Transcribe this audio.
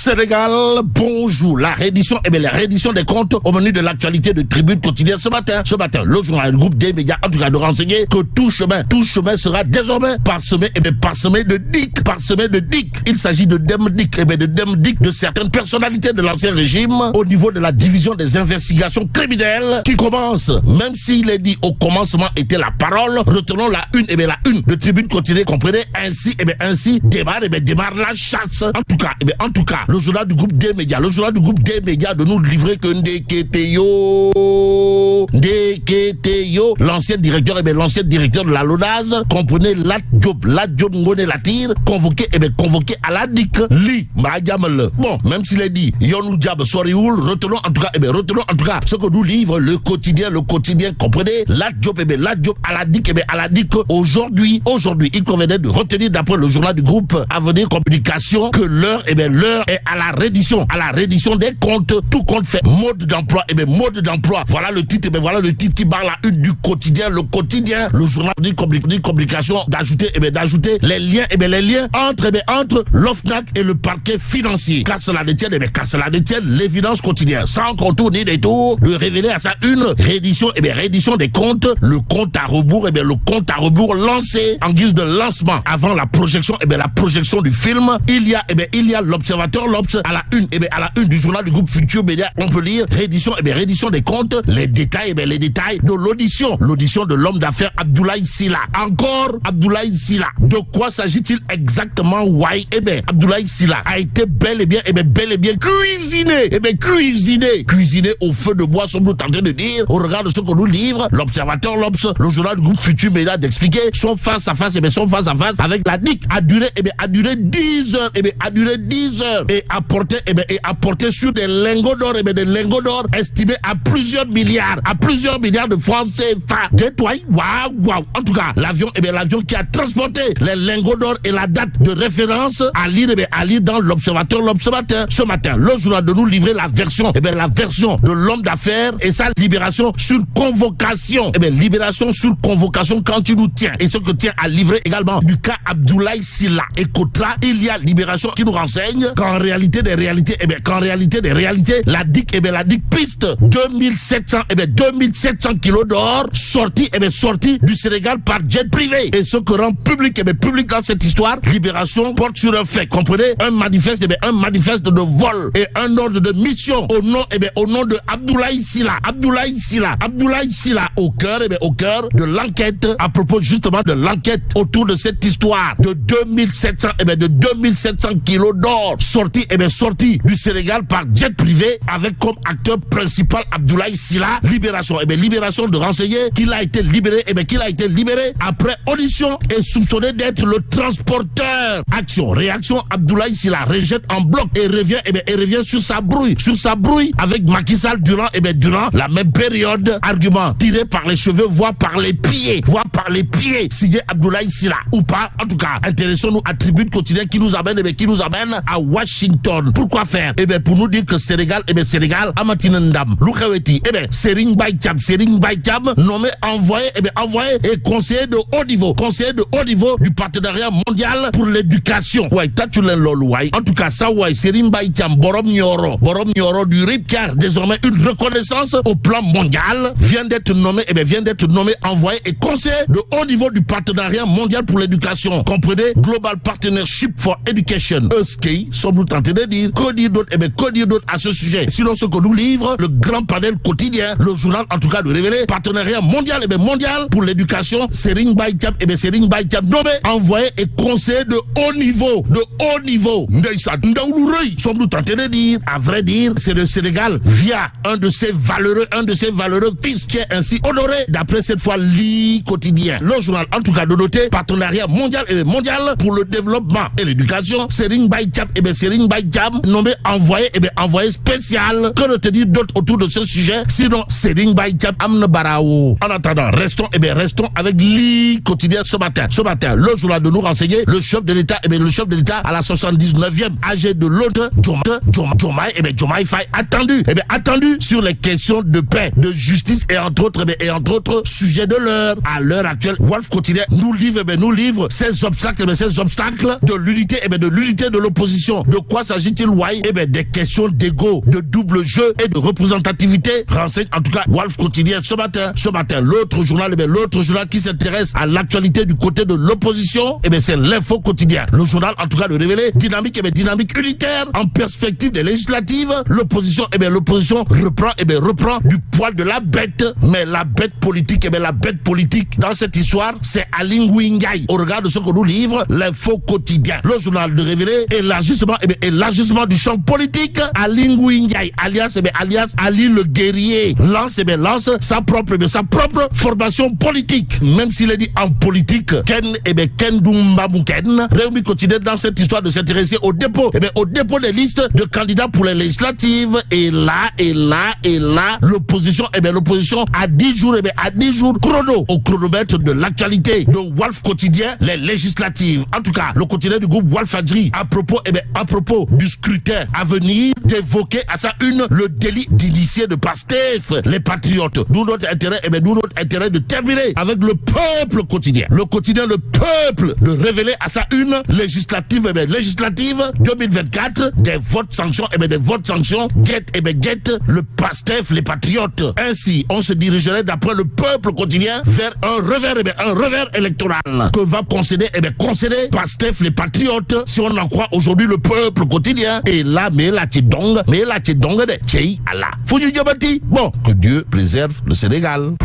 Sénégal, bonjour. La réédition, la réédition des comptes au menu de l'actualité de Tribune Quotidienne ce matin, le journal du groupe des médias, en tout cas de renseigner que tout chemin sera désormais parsemé, parsemé de dick. Il s'agit de Demdick, de certaines personnalités de l'ancien régime au niveau de la division des investigations criminelles qui commence, même s'il est dit au commencement était la parole, retenons la une de Tribune Quotidienne, comprenez, ainsi démarre la chasse. En tout cas, le journal du groupe des médias, de nous livrer que l'ancien directeur de la LONASE, comprenez, Lat Diop Ngone Latir, convoqué à la DIC, bon, même s'il est dit, Yonou Diab Sorioul, retenons en tout cas, ce que nous livre le quotidien, comprenez, Lat Diop à la DIC, aujourd'hui, il convenait de retenir d'après le journal du groupe Avenir Communication que l'heure est à la reddition des comptes, tout compte fait, mode d'emploi, voilà le titre, qui barre la une du quotidien, le journal de communication, d'ajouter les liens entre l'OFNAC et le parquet financier. Qu'à cela détienne, l'évidence quotidienne, sans contour ni détour, de révéler à sa une réédition des comptes, le compte à rebours, lancé en guise de lancement avant la projection, du film. Il y a l'observateur L'Obs à la une du journal du groupe Futur Média. On peut lire réédition des comptes, les détails de l'audition de l'homme d'affaires Abdoulaye Sylla. Encore Abdoulaye Sylla. De quoi s'agit-il exactement? Abdoulaye Sylla a été bel et bien cuisiné au feu de bois, sommes-nous tentés de dire, au regard de ce que nous livre l'observateur L'Obs, le journal du groupe Futur Média, d'expliquer son face à face avec la DIC a duré 10 heures et apporté sur des lingots d'or, estimés à plusieurs milliards de francs CFA. Waouh. En tout cas, l'avion qui a transporté les lingots d'or et la date de référence à lire dans l'observateur ce matin. Le journal de nous livrer la version de l'homme d'affaires et sa libération sur convocation. Libération sur convocation quand il nous tient. Et ce que tient à livrer également du cas Abdoulaye Sylla. Écoute là, il y a libération qui nous renseigne qu'en réalité des réalités, la DIC piste 2700 kilos d'or sortis du Sénégal par jet privé. Et ce que rend public dans cette histoire, libération porte sur un fait, comprenez, un manifeste de vol et un ordre de mission au nom de Abdoulaye Sylla. Abdoulaye Sylla au cœur de l'enquête, à propos justement de l'enquête autour de cette histoire de 2700 kilos d'or sortis du Sénégal par jet privé avec comme acteur principal Abdoulaye Sylla. Libération de renseigner qu'il a été libéré après audition et soupçonné d'être le transporteur. Réaction, Abdoulaye Sylla rejette en bloc et revient sur sa brouille avec Macky Sall durant la même période. Argument tiré par les cheveux, voire par les pieds, signé Abdoulaye Sylla ou pas. En tout cas, intéressons-nous à Tribune Quotidienne qui nous amène à Washington. Pourquoi faire? Pour nous dire que Sénégal, Amatinandam, Loukaweti, Serigne Mbaye Thiam, nommé envoyé et conseiller de haut niveau du partenariat mondial pour l'éducation. En tout cas, ça, Serigne Mbaye Thiam, Borom Nioro du RIP, qui a désormais une reconnaissance au plan mondial, vient d'être nommé envoyé et conseiller de haut niveau du partenariat mondial pour l'éducation. Comprenez, Global Partnership for Education. ESKI, sommes-nous tentés de dire, que dire d'autre à ce sujet? Sinon, ce que nous livre le grand panel quotidien, le journal, en tout cas, de révéler, partenariat mondial, pour l'éducation, Serigne Mbaye Thiam, nommé, envoyé et conseiller de haut niveau. Sommes-nous tentés de dire, à vrai dire, c'est le Sénégal, via un de ses valeureux fils, qui est ainsi honoré, d'après cette fois, quotidien. Le journal, en tout cas, de noter, partenariat mondial pour le développement et l'éducation, Serigne Mbaye Thiam, nommé envoyé spécial. Que retenir d'autre autour de ce sujet? Sinon, Serigne Baïtiam Amna Barao. En attendant, restons avec l'I quotidien ce matin. Ce matin, le journal de nous renseigner, le chef de l'État, le chef de l'État à la 79e, âgé de l'autre, Diomaye Faye, attendu sur les questions de paix, de justice et entre autres sujets de l'heure. À l'heure actuelle, Walf Quotidien nous livre ces obstacles de l'unité de l'opposition. De quoi s'agit-il, Wai? Des questions d'ego, de double jeu et de représentativité. Renseigne en tout cas Walf Quotidien ce matin. L'autre journal qui s'intéresse à l'actualité du côté de l'opposition, c'est l'Info Quotidien. Le journal en tout cas de révéler dynamique unitaire en perspective des législatives. L'opposition reprend du poil de la bête, mais la bête politique dans cette histoire, c'est Aline Ngouille. Au regard de ce que nous livre l'Info Quotidien, le journal de révéler élargissement du champ politique. Aline Ngouille alias Ali le guerrier lance sa propre formation politique, même s'il est dit en politique Ken Dumba Mouken. Réumi Quotidien dans cette histoire de s'intéresser au dépôt des listes de candidats pour les législatives. Et là l'opposition à 10 jours chrono au chronomètre de l'actualité de Walf Quotidien, les législatives. En tout cas, le quotidien du groupe Walfadjri à propos du scrutin à venir, d'évoquer à sa une le délit d'initié de Pastef, les patriotes. D'où notre intérêt de terminer avec le peuple quotidien. Le quotidien Le Peuple de révéler à sa une législative 2024 des votes sanctions guette le Pastef, les patriotes. Ainsi, on se dirigerait d'après le peuple quotidien vers un revers électoral que va concéder Pastef, les patriotes, si on en croit aujourd'hui le peuple quotidien. Et là, mais là, tu dongue de Tchei Allah. Bon, que Dieu préserve le Sénégal.